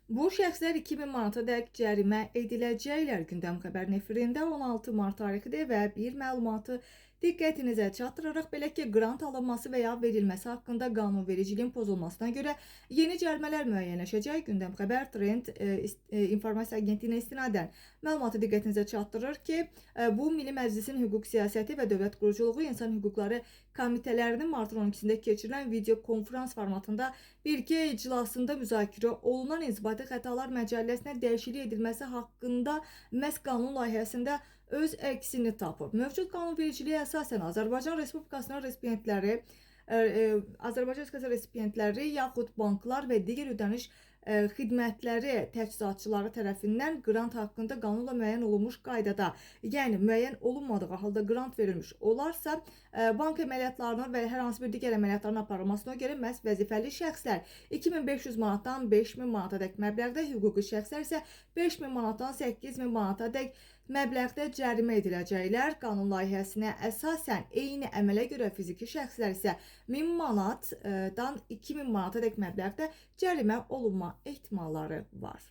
Bu şəxslər 2000 manata dək cərimə ediləcəklər. Gündəm xəbərin efirində 16 mart tarixidir və bir məlumatı diqqətinizə çatdırırıq. Belə ki, qrant alınması və ya verilməsi haqqında qanunvericiliyin pozulmasına görə yeni cərimələr müəyyənləşəcək. Gündəm xəbər Trend informasiya agentliyinə istinadən məlumatı diqqətinizə çatdırır ki, bu Milli Məclisin Hüquq Siyasəti və Dövlət Quruculuğu İnsan Hüquqları Komitələrinin martın 12-sində keçirilən video konferans formatında birgə iclasında müzakirə olunan İnzibati Xətalar Məcəlləsinə dəyişiklik edilməsi haqqında məhz qanun layihəsində öz əksini tapıb. Mövcud qanunvericiliyə əsasən Azərbaycan Respublikasının resipiyentləri yaxud banklar və digər ödəniş xidmətləri təchizatçıları tərəfindən qrant haqqında qanunla müəyyən olunmuş qaydada, yəni müəyyən olunmadığı halda qrant verilmiş olarsa, bank əməliyyatlarının və hər hansı bir digər əməliyyatların aparılmasına görə məhz vəzifəli şəxslər 2500 manatdan 5000 manata dək məbləğdə, hüquqi şəxslər isə 5000 manatdan 8000 manata dək məbləğdə cərimə ediləcəklər. Qanun layihəsinə əsasən eyni əmələ görə fiziki şəxslər isə 1000 manatdan 2000 manata dək məbləğdə cərimə olunma ehtimalları var.